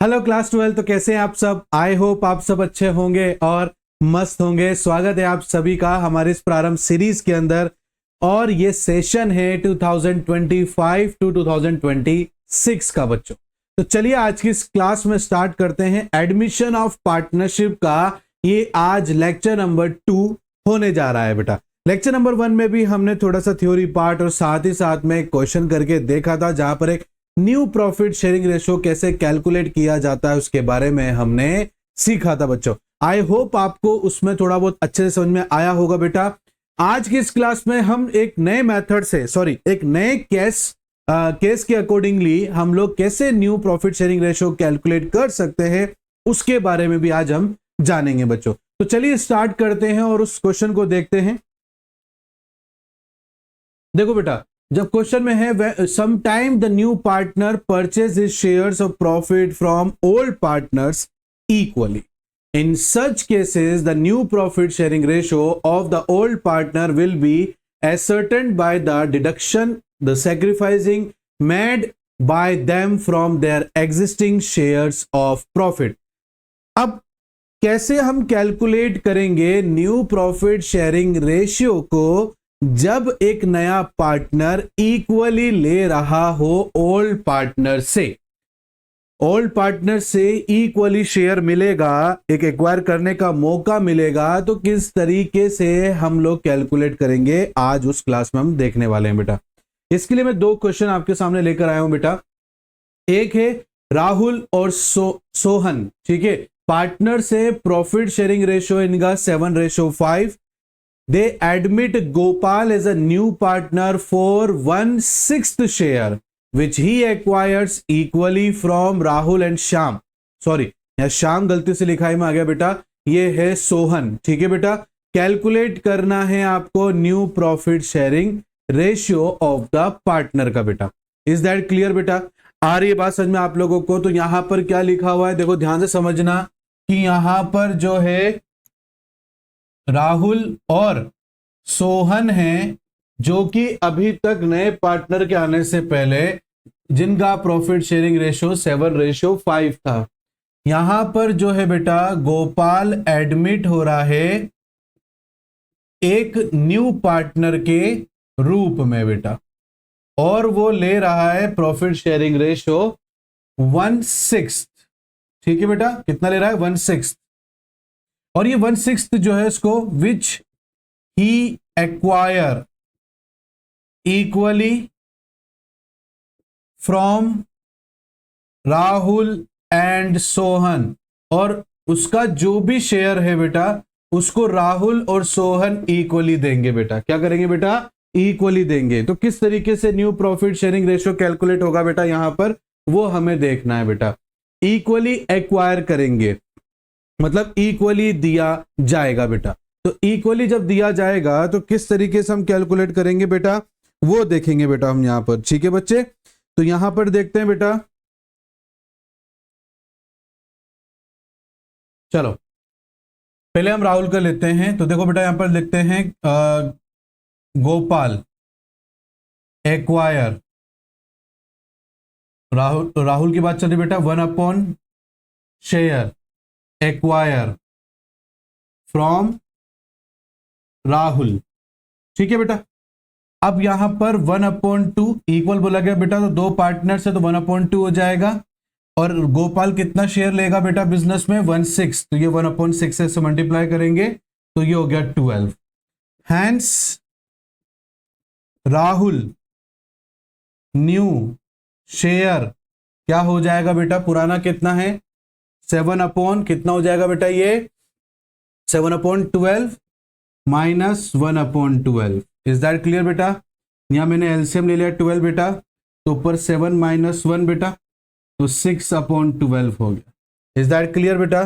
Hello class 12। तो कैसे हैं आप सब? आई होप आप सब अच्छे होंगे और मस्त होंगे। स्वागत है आप सभी का हमारे इस प्रारंभ सीरीज के अंदर, और ये सेशन है 2025 टू 2026 का बच्चों। तो चलिए आज की इस क्लास में स्टार्ट करते हैं। एडमिशन ऑफ पार्टनरशिप का ये आज लेक्चर नंबर 2 होने जा रहा है बेटा। लेक्चर नंबर 1 में भी हमने थोड़ा सा थ्योरी पार्ट और साथ ही साथ में क्वेश्चन करके देखा था, जहां पर एक न्यू प्रॉफिट शेयरिंग रेशो कैसे कैलकुलेट किया जाता है उसके बारे में हमने सीखा था बच्चों। आई होप आपको उसमें थोड़ा बहुत अच्छे से समझ में आया होगा बेटा। आज की इस क्लास में हम एक नए मेथड से एक नए केस के अकॉर्डिंगली हम लोग कैसे new profit sharing ratio calculate कर सकते हैं उसके बारे में भी आज हम जानेंगे बच्चों। तो चलिए स्टार्ट करते हैं और उस क्वेश्चन को देखते हैं। देखो बेटा, जब क्वेश्चन में है some time the new partner purchase his shares of profit from old partners equally, in such cases the new profit sharing ratio of the old partner will be ascertained by the deduction the sacrificing made by them from their existing shares of profit। अब कैसे हम calculate करेंगे new profit sharing ratio को जब एक नया partner equally ले रहा हो ओल्ड पार्टनर से। ओल्ड पार्टनर से इक्वली शेयर मिलेगा, एक एक्वायर करने का मौका मिलेगा, तो किस तरीके से हम लोग कैलकुलेट करेंगे आज उस क्लास में हम देखने वाले हैं बेटा। इसके लिए मैं दो क्वेश्चन आपके सामने लेकर आया हूं बेटा। एक है राहुल और सोहन, ठीक है। पार्टनर से प्रॉफिट शेयरिंग रेशियो इनका 7:5। They admit Gopal as a new partner for 1/6 share which he acquires equally from Rahul and Shyam. Sorry, यहां श्याम गलती से लिखाई में आ गया बेटा, ये है सोहन, ठीक है बेटा। कैलकुलेट करना है आपको new profit sharing ratio of the partner का बेटा। इज दैट क्लियर बेटा? आ रही है बात समझ में आप लोगों को? तो यहां पर क्या लिखा हुआ है देखो ध्यान से समझना कि यहां पर जो है राहुल और सोहन है, जो कि अभी तक नए पार्टनर के आने से पहले जिनका प्रॉफिट शेयरिंग रेशियो 7:5 था। यहां पर जो है बेटा गोपाल एडमिट हो रहा है एक न्यू पार्टनर के रूप में बेटा, और वो ले रहा है प्रॉफिट शेयरिंग रेशियो 1/6, ठीक है बेटा। कितना ले रहा है? 1/6। और ये 1/6 जो है इसको which he acquire equally from Rahul and Sohan, और उसका जो भी शेयर है बेटा उसको राहुल और सोहन इक्वली देंगे बेटा। क्या करेंगे बेटा? इक्वली देंगे। तो किस तरीके से new profit sharing ratio calculate होगा बेटा यहां पर, वो हमें देखना है बेटा। इक्वली एक्वायर करेंगे मतलब इक्वली दिया जाएगा बेटा। तो इक्वली जब दिया जाएगा तो किस तरीके से हम कैलकुलेट करेंगे बेटा, वो देखेंगे बेटा हम यहां पर, ठीक है बच्चे। तो यहां पर देखते हैं बेटा, चलो पहले हम राहुल का लेते हैं। तो देखो बेटा यहां पर लिखते हैं गोपाल एक्वायर, राहुल की बात चल रही बेटा, 1/, शेयर एक्वायर फ्रॉम राहुल, ठीक है बेटा। अब यहां पर 1/2 इक्वल बोला गया बेटा, तो दो पार्टनर से तो 1/2 हो जाएगा। और गोपाल कितना शेयर लेगा बेटा बिजनेस में? 1/6, तो ये 1/6 से मल्टीप्लाई करेंगे तो ये हो गया 12। हैंस राहुल न्यू शेयर क्या हो जाएगा बेटा? पुराना कितना है? 7 कितना हो जाएगा बेटा? ये 7/12 माइनस 1/12। इज दैट क्लियर बेटा? यहां मैंने एलसीएम ले लिया 12 बेटा, तो ऊपर 7 - 1 बेटा, तो 6/12 हो गया। इज दैट क्लियर बेटा?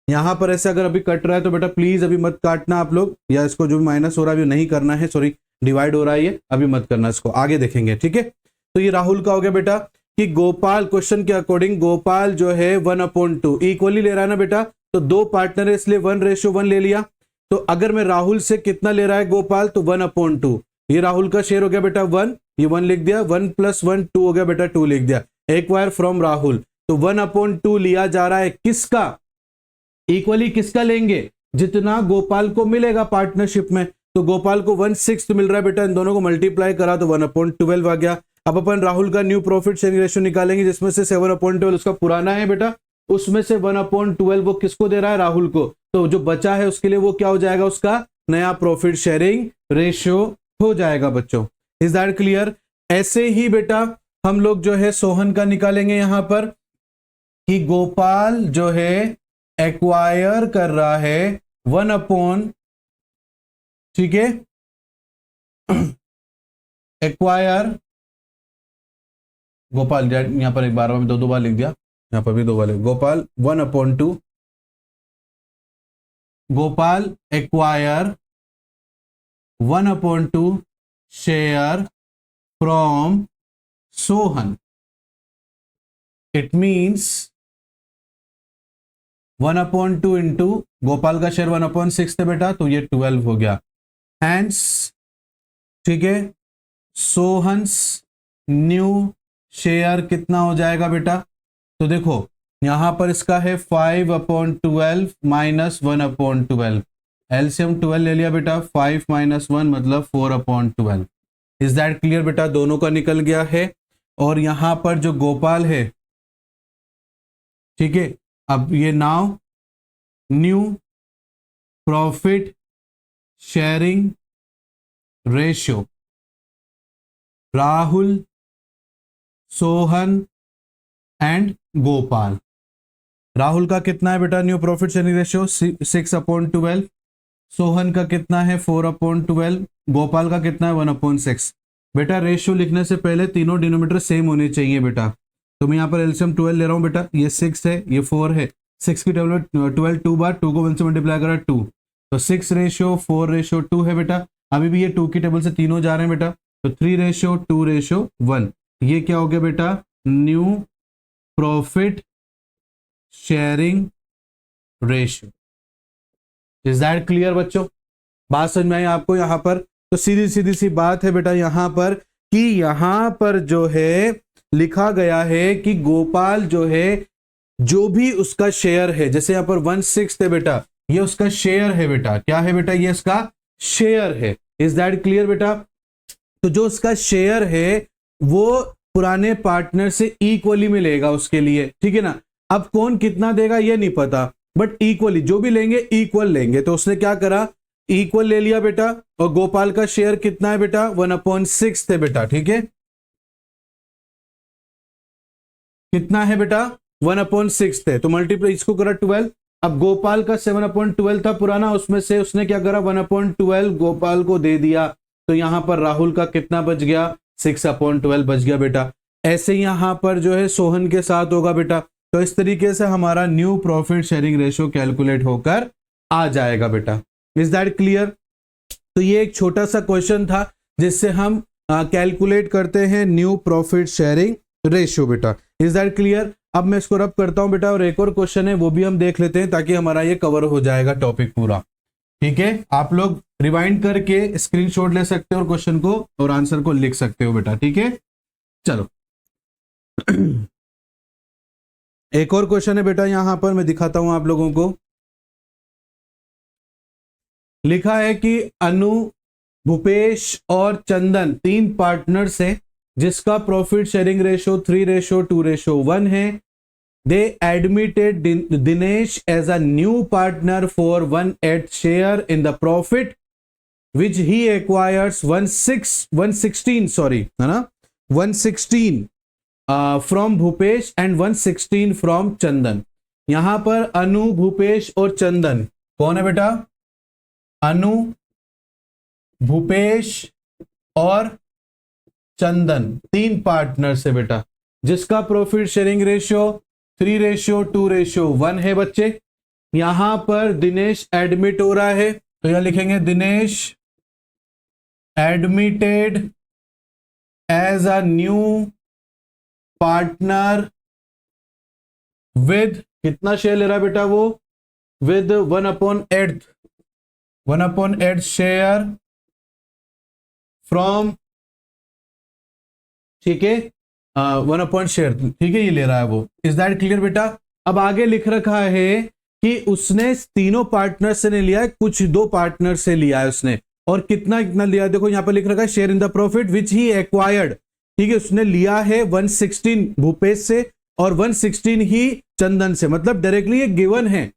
यहां पर ऐसे अगर अभी कट रहा है तो बेटा प्लीज अभी मत काटना आप लोग, या इसको जो भी माइनस हो रहा है अभी नहीं करना है, सॉरी डिवाइड हो रहा है ये, अभी मत करना, इसको आगे देखेंगे, ठीक है। तो ये राहुल का हो गया बेटा कि गोपाल, क्वेश्चन के अकॉर्डिंग गोपाल जो है 1/2 इक्वली ले रहा है ना बेटा, तो दो पार्टनर है इसलिए 1:1 ले लिया। तो अगर मैं राहुल से कितना ले रहा है गोपाल, तो 1/2, ये राहुल का शेयर हो गया बेटा 1, ये 1 लिख दिया, 1 + 1 2 हो गया बेटा, 2 लिख दिया। एक्वायर फ्रॉम राहुल, तो तो 1/2 लिया जा रहा है किसका, इक्वली किसका लेंगे, जितना गोपाल को मिलेगा पार्टनरशिप में। तो गोपाल को 1/6 मिल रहा है बेटा, इन दोनों को मल्टीप्लाई करा तो 1/12 आ गया। अब अपन राहुल का न्यू प्रॉफिट शेयरिंग रेशियो निकालेंगे, जिसमें से 7/12 उसका पुराना है बेटा, उसमें से 1/12 वो किसको दे रहा है, राहुल को। तो जो बचा है उसके लिए वो क्या हो जाएगा, उसका नया प्रॉफिट शेयरिंग रेशियो हो जाएगा बच्चों। Is that clear. ऐसे ही बेटा हम लोग जो है सोहन का निकालेंगे यहां पर, कि गोपाल जो है एक्वायर कर रहा है 1/, ठीक है, एक्वायर, गोपाल यहां पर एक बार में दो बार लिख दिया, यहां पर भी 2 बार लिख, Gopal 1/2, Gopal acquire 1/2 share from Sohan. It means 1/2 into Gopal का शेयर 1/6 थे बेटा, तो ये 12 हो गया। हैंस, ठीक है, सोहन्स न्यू शेयर कितना हो जाएगा बेटा, तो देखो यहां पर इसका है 5/12 माइनस 1/12, एलसीएम 12 ले लिया बेटा, 5 - 1 मतलब 4/12। इज दैट क्लियर बेटा, दोनों का निकल गया है। और यहां पर जो गोपाल है, ठीक है, अब ये now new profit sharing ratio, Rahul, Sohan and Gopal. Rahul का कितना है बेटा new profit sharing ratio 6/12, Sohan का कितना है 4/12, गोपाल का कितना है 1/6। बेटा रेशियो लिखने से पहले तीनों डिनोमिनेटर सेम होने चाहिए बेटा, तो मैं यहाँ पर एलसीएम 12 ले रहा हूँ बेटा, ये 6 है, ये 4 है, 6 की टेबल 12 2 बार, 2 को 1 से मल्टीप्लाई करा 2, तो 6:4:2 है बेटा। अभी भी ये 2 की टेबल से तीनों जा रहे हैं बेटा, तो 3:2:1, ये क्या हो गया बेटा, new profit sharing ratio. Is that clear बच्चों, बात समझ में आई आपको यहां पर। तो सीधी सीधी सी बात है बेटा यहां पर, कि यहां पर जो है लिखा गया है कि गोपाल जो है, जो भी उसका शेयर है, जैसे यहां पर 1/6 है बेटा, ये उसका शेयर है बेटा, क्या है बेटा, ये इसका शेयर है। इज दैट क्लियर बेटा। तो जो उसका शेयर है वो पुराने पार्टनर से इक्वली मिलेगा उसके लिए, ठीक है ना। अब कौन कितना देगा ये नहीं पता, बट इक्वली जो भी लेंगे इक्वल लेंगे। तो उसने क्या करा, इक्वल ले लिया बेटा, और गोपाल का शेयर कितना है बेटा 1/6 है बेटा, ठीक है, कितना है बेटा 1/6 है, तो मल्टीप्लाई इसको करा 12। अब गोपाल का 7/12 था पुराना, उसमें से उसने क्या करा 1/12 गोपाल को दे दिया, तो यहां पर राहुल का कितना बच गया 6/12 बच गया बेटा। ऐसे यहां पर जो है सोहन के साथ होगा बेटा। तो इस तरीके से हमारा new profit sharing ratio calculate होकर आ जाएगा बेटा। Is that clear. तो ये एक छोटा सा क्वेश्चन था जिससे हम कैलकुलेट करते हैं न्यू प्रॉफिट शेयरिंग रेशियो बेटा। Is that clear. अब मैं इसको रब करता हूं बेटा, और एक और क्वेश्चन है वो भी हम देख लेते हैं ताकि हमारा ये कवर हो जाएगा टॉपिक पूरा। ठीक है, आप लोग रिवाइंड करके स्क्रीनशॉट ले सकते हो और क्वेश्चन को और आंसर को लिख सकते हो बेटा। ठीक है, चलो एक और क्वेश्चन है बेटा, यहां पर मैं दिखाता हूं आप लोगों को। लिखा है कि अनु, भूपेश और चंदन 3 पार्टनर्स हैं जिसका प्रॉफिट शेयरिंग रेशियो 3:2:1 है। They admitted Dinesh as a new partner for 1/8 share in the profit which he acquires 116 है ना, 116 from Bhupesh and 116 from Chandan. यहां पर अनु, भूपेश और चंदन कौन है बेटा, अनु, भूपेश और चंदन 3 पार्टनर्स है बेटा जिसका प्रॉफिट शेयरिंग रेशियो 3:2:1 है बच्चे। यहां पर दिनेश एडमिट हो रहा है, तो यहां लिखेंगे Dinesh admitted as a new partner with, कितना शेयर ले रहा है बेटा वो, विद 1/8 शेयर फ्रॉम, ठीक है, 1 शेयर, ठीक है, ये ले रहा है वो। इज दैट क्लियर बेटा? अब आगे लिख रखा है कि उसने तीनों पार्टनर से नहीं लिया है, कुछ 2 पार्टनर से लिया है उसने, और कितना कितना लिया है देखो यहाँ पर लिख रखा है, share in the profit which he acquired, ठीक है, उसने लिया है 116 भूपेश से और 116 ही चंदन से, मतलब डायरेक्टली ये गिवन है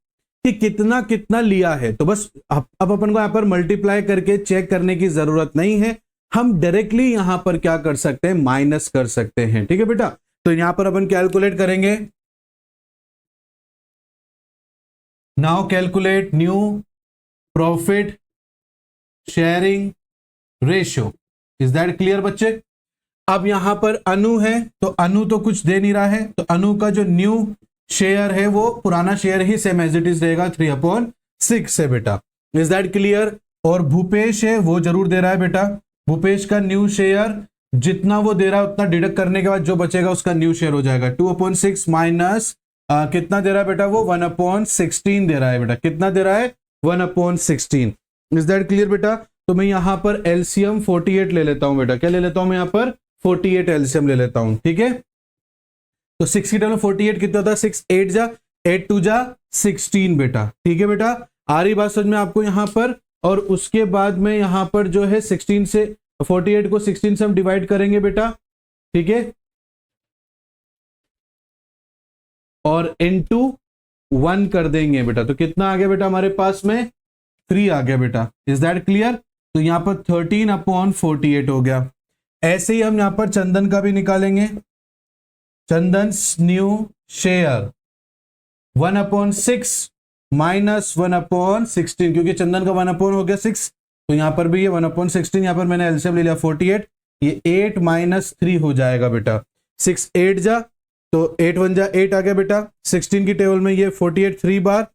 कि कितना कितना लिया है। तो बस अब अपन को यहाँ पर मल्टीप्लाई करके चेक करने की जरूरत नहीं है, हम डायरेक्टली यहां पर क्या कर सकते हैं, माइनस कर सकते हैं, ठीक है बेटा। तो यहां पर अपन कैलकुलेट करेंगे, now calculate new profit sharing ratio. Is that clear बच्चे? अब यहां पर अनु है, तो अनु तो कुछ दे नहीं रहा है, तो अनु का जो न्यू शेयर है वो पुराना शेयर ही सेम एज इट इज रहेगा, 3/6 है बेटा। Is that clear? और भूपेश है वो जरूर दे रहा है बेटा, भूपेश का न्यू शेयर जितना वो दे रहा है उतना डिडक्ट करने के बाद जो बचेगा उसका न्यू शेयर हो जाएगा, 2/6 माइनस कितना दे रहा है बेटा, वो 1/16 दे रहा है बेटा। कितना दे रहा है? 1/16। इज दैट क्लियर बेटा? तो मैं यहां पर एलसीएम 48 ले लेता हूं बेटा। क्या ले लेता हूं मैं यहां पर? 48 एलसीएम ले लेता हूं, ठीक है। तो 6 की टर्म 48 कितना होता है? 6 8 जा 8 2 जा 16 बेटा, ठीक है बेटा। आ रही बात समझ में आपको यहां पर? और उसके बाद में यहां पर जो है 16 से 48 को 16 से हम डिवाइड करेंगे बेटा, ठीक है, और इनटू 1 कर देंगे बेटा। तो कितना आ गया बेटा हमारे पास में? 3 आ गया बेटा। Is that clear? तो यहां पर 13/48 हो गया। ऐसे ही हम यहां पर चंदन का भी निकालेंगे, चंदन न्यू शेयर 1/6 माइनस 1/16, क्योंकि चंदन का 1 हो गया 6, तो यहां पर भी ये 1/16, यहां पर मैंने एलसीएम ले लिया 48, ये 8 माइनस 3 हो जाएगा बेटा। 6 8 जा, तो 8 1 जा 8 आ गया बेटा। 16 की टेबल में ये 48 3 बार,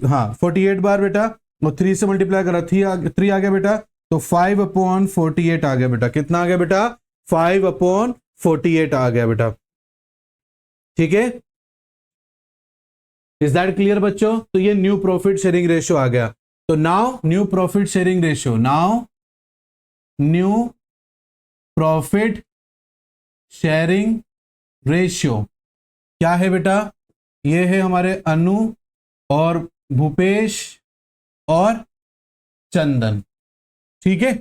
हाँ 48 बार बेटा, और 3 से मल्टीप्लाई करा 3 आ गया बेटा, तो 5/48 आ गया बेटा। कितना आ गया बेटा? 5/48 आ गया बेटा, ठीक है। इज दैट क्लियर बच्चों? तो ये न्यू प्रॉफिट शेयरिंग रेशियो आ गया। तो now new profit sharing ratio, now new profit sharing ratio क्या है बेटा? ये है हमारे अनु और भूपेश और चंदन, ठीक है।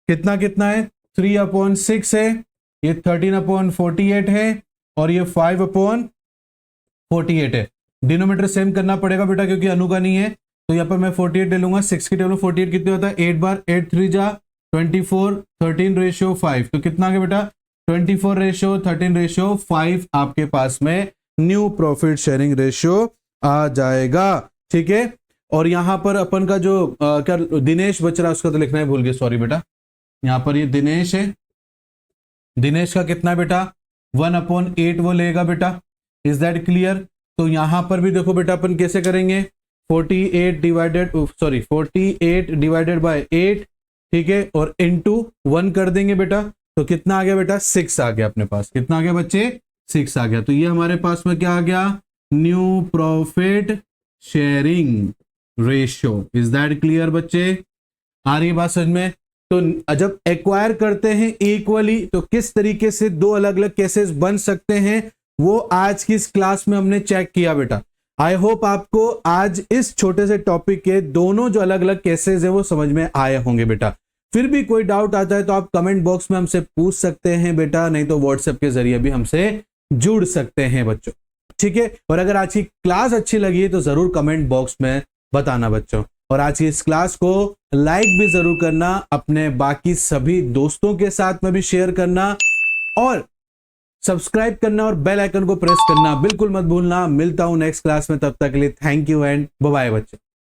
कितना कितना है? 3/6 है, ये 13/48 है, और ये 5/48 है। डिनोमीटर सेम करना पड़ेगा बेटा क्योंकि अनु का नहीं है, तो यहाँ पर मैं 48 ले लूंगा। 6 की टेबल 48 कितने होता है? 8 बार, 8 3 जा 24, 13/5, तो कितना आ गया बेटा? 24/13/5 आपके पास में न्यू प्रॉफिट शेयरिंग रेशियो आ जाएगा, ठीक है। और यहां पर अपन का जो क्या दिनेश बच रहा है उसका तो लिखना ही भूल गए, सॉरी बेटा। यहां पर ये दिनेश है, दिनेश का कितना बेटा? 1/8 वो लेगा बेटा। Is that clear? तो यहां पर भी देखो बेटा अपन कैसे करेंगे, 48 डिवाइडेड बाय 8, ठीक है, और इनटू 1 कर देंगे बेटा। तो कितना आ गया बेटा? 6 आ गया अपने पास। कितना आ गया बच्चे? 6 आ गया। तो ये हमारे पास में क्या आ गया? New profit sharing ratio. Is that clear बच्चे? आ रही बात समझ में? तो जब एक्वायर करते हैं इक्वली तो किस तरीके से 2 अलग अलग केसेस बन सकते हैं वो आज की इस क्लास में हमने चेक किया बेटा। आई होप आपको आज इस छोटे से टॉपिक के दोनों जो अलग अलग केसेस है वो समझ में आए होंगे बेटा। फिर भी कोई डाउट आता है तो आप कमेंट बॉक्स में हमसे पूछ सकते हैं बेटा, नहीं तो व्हाट्सएप के जरिए भी हमसे जुड़ सकते हैं बच्चों, ठीक है। और अगर आज की क्लास अच्छी लगी है तो जरूर कमेंट बॉक्स में बताना बच्चों, और आज की इस क्लास को लाइक भी जरूर करना, अपने बाकी सभी दोस्तों के साथ में भी शेयर करना, और सब्सक्राइब करना और बेल आइकन को प्रेस करना बिल्कुल मत भूलना। मिलता हूं नेक्स्ट क्लास में, तब तक के लिए thank you and bye bye बच्चों।